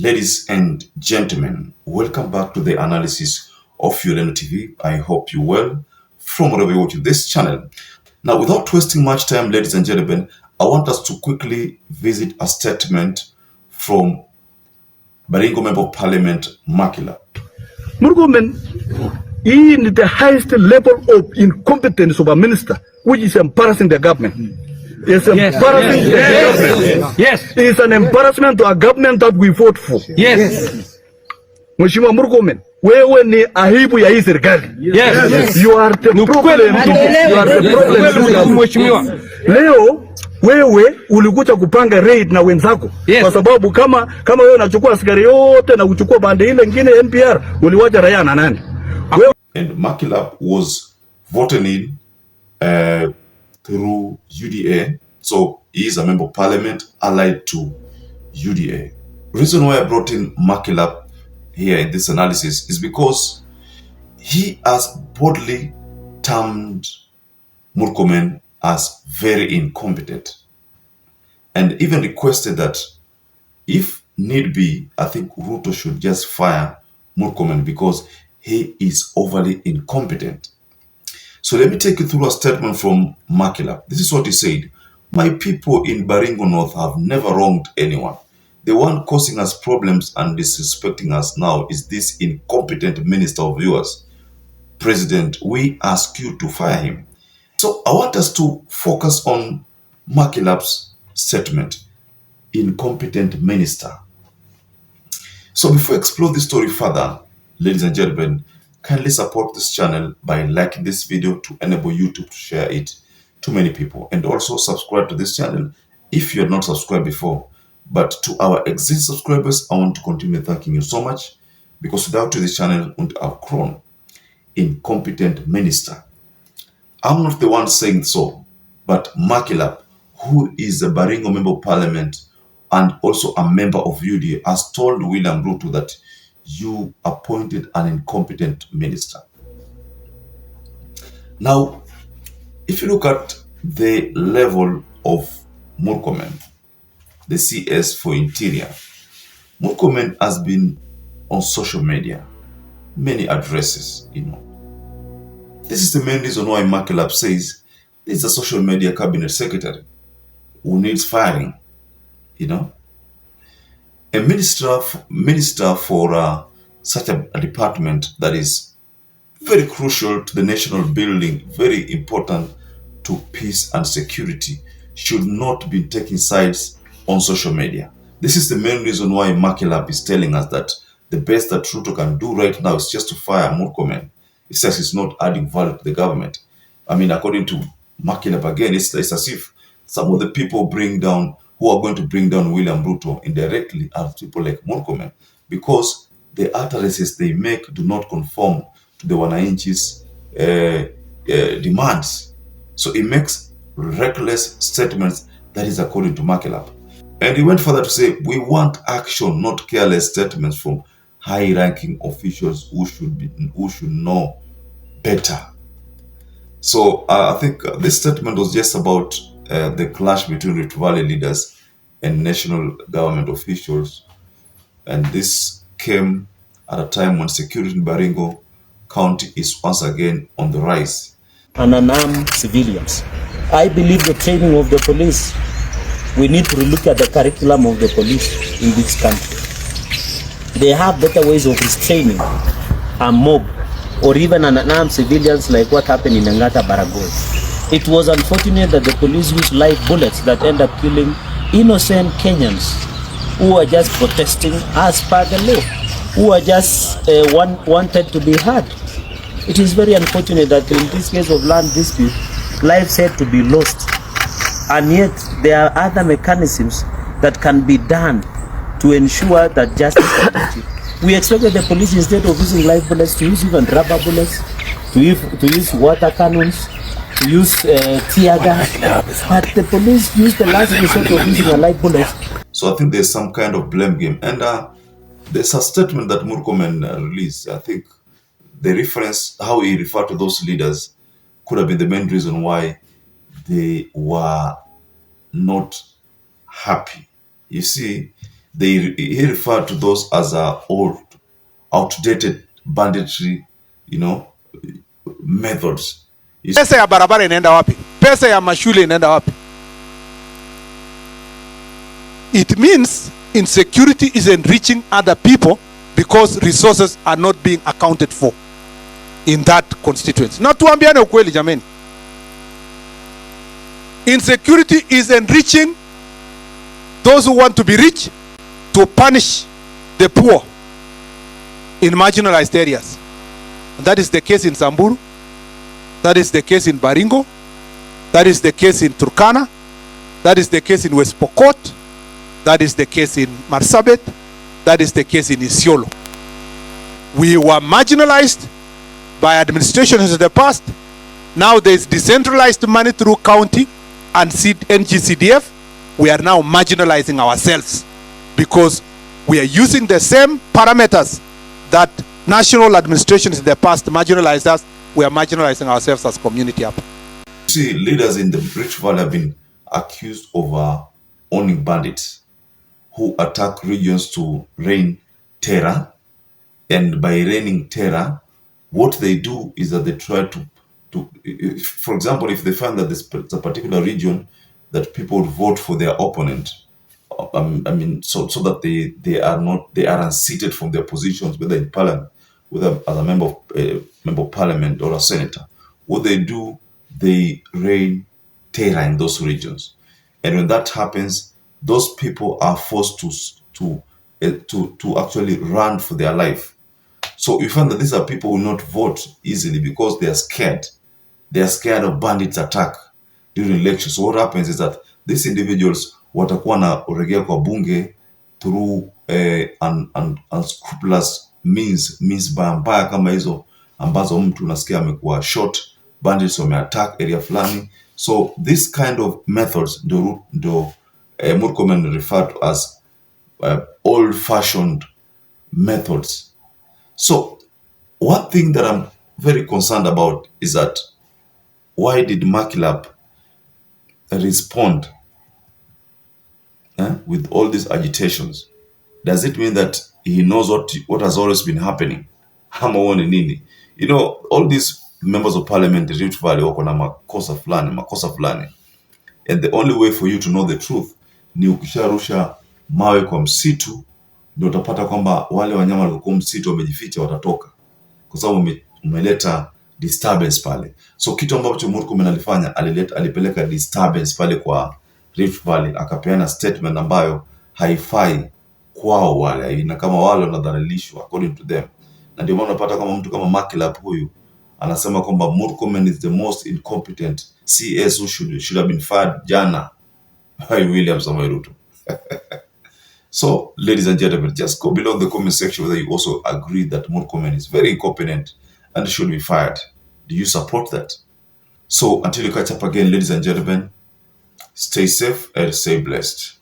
Ladies and gentlemen, welcome back to the analysis of YOLENO TV. I hope you're well from wherever you watch this channel. Now, without wasting much time, ladies and gentlemen, I want us to quickly visit a statement from BARINGO Member of Parliament, Makila. MURKOMEN in the highest level of incompetence of a minister, which is embarrassing the government. It's embarrassing the government. Yes. It's an embarrassment to a government that we fought for. Yes. Mheshimiwa MURKOMEN, wewe ni aibu ya hii serikali. Yes. You are the problem. You are the problem. Mheshimiwa. Leo wewe ulikuja kupanga raid na wenzako. Kwa sababu kama wewe unachukua askari yote na kuchukua bande ile nyingine NPR, uliwacha raia na nani? And Makila was voted in through UDA, so he is a member of parliament allied to UDA. Reason why I brought in Makila here in this analysis is because he has boldly termed MURKOMEN as very incompetent and even requested that if need be, I think RUTO should just fire MURKOMEN because he is overly incompetent. So let me take you through a statement from Makila. This is what he said. My people in BARINGO North have never wronged anyone. The one causing us problems and disrespecting us now is this incompetent minister of yours. President, we ask you to fire him. So I want us to focus on Makila's statement. Incompetent minister. So before I explore this story further, ladies and gentlemen, kindly support this channel by liking this video to enable YouTube to share it to many people. And also subscribe to this channel if you had not subscribed before. But to our existing subscribers, I want to continue thanking you so much because without you, this channel wouldn't have grown. Incompetent minister. I'm not the one saying so, but Makila, who is a BARINGO Member of Parliament and also a member of UDA, has told William Ruto that you appointed an incompetent minister. Now, if you look at the level of MURKOMEN, the CS for Interior, MURKOMEN has been on social media, many addresses, This is the main reason why Makila says this is a social media cabinet secretary who needs firing, A minister for such a department that is very crucial to the national building, very important to peace and security, should not be taking sides on social media. This is the main reason why Makila is telling us that the best that RUTO can do right now is just to fire MURKOMEN. He says it's not adding value to the government. I mean, according to Makila, again, it's as if some of the people who are going to bring down William Ruto indirectly are people like MURKOMEN, because the utterances they make do not conform to the Wananchi's demands. So he makes reckless statements that is according to Makila. And he went further to say, we want action, not careless statements from high-ranking officials who should know better. So I think this statement was just about the clash between Rift Valley leaders and national government officials. And this came at a time when security in BARINGO County is once again on the rise. And unarmed civilians. I believe the training of the police, we need to look at the curriculum of the police in this country. They have better ways of restraining a mob or even unarmed civilians like what happened in Angata Baragoi. It was unfortunate that the police used live bullets that end up killing innocent Kenyans who are just protesting as per the law, who are just wanted to be heard. It is very unfortunate that in this case of land dispute, lives had to be lost, and yet there are other mechanisms that can be done to ensure that justice is achieved. We expected the police, instead of using live bullets, to use even rubber bullets, to use water cannons, to use tear gas, but the police used the last resort of using a live bullet. So I think there's some kind of blame game, and there's a statement that MURKOMEN released. I think the reference, how he referred to those leaders, could have been the main reason why they were not happy. You see, he referred to those as old, outdated banditry, methods. Pesa ya barabara inaenda wapi? Pesa ya mashule inaenda wapi? It means insecurity is enriching other people because resources are not being accounted for in that constituency. Na tuambiane ukweli jameni. Insecurity is enriching those who want to be rich to punish the poor in marginalized areas. And that is the case in Samburu. That is the case in Baringo. That is the case in Turkana. That is the case in West Pokot. That is the case in Marsabit. That is the case in Isiolo. We were marginalized by administrations in the past. Now there is decentralized money through county and NGCDF. We are now marginalizing ourselves because we are using the same parameters that national administrations in the past marginalized us. We are marginalizing ourselves as community up. See, leaders in the Rift Valley have been accused of owning bandits who attack regions to rain terror. And by raining terror, what they do is that they try to for example, if they find that there's a particular region that people vote for their opponent, so that they are unseated from their positions, whether in parliament, whether as a member of parliament or a senator, what they do, they rain terror in those regions. And when that happens, those people are forced to actually run for their life. So you find that these are people who will not vote easily because they are scared. They are scared of bandits attack during elections. So what happens is that these individuals watakuwa na uregea kwa bunge through unscrupulous means mbaya kama hizo ambazo mtu unasikia amekuwa shot, bandits wameattack area fulani. So this kind of methods do Murkomen referred to as old-fashioned methods. So one thing that I'm very concerned about is that why did Makilap respond with all these agitations? Does it mean that he knows what has always been happening? All these members of parliament in Rift Valley wako na makosa fulani. And the only way for you to know the truth ni ukisharusha mawe kwa msitu, ndio utapata kwamba wale wanyama waliokuwa msitu wamejificha watatoka, kwa sababu umeleta disturbance pale. So kitu ambacho Murkomen alifanya, alipeleka disturbance pale kwa Rift Valley, akapeana statement ambayo haifai kwao wale, na kama wale wanadhalilishwa according to them. Na ndio maana unapata kama mtu kama Makilap huyu anasema kwamba Murkomen is the most incompetent CS who should have been fired jana by William Samoei Ruto. So, ladies and gentlemen, just go below in the comment section whether you also agree that Murkomen is very incompetent and should be fired. Do you support that? So, until you catch up again, ladies and gentlemen, stay safe and stay blessed.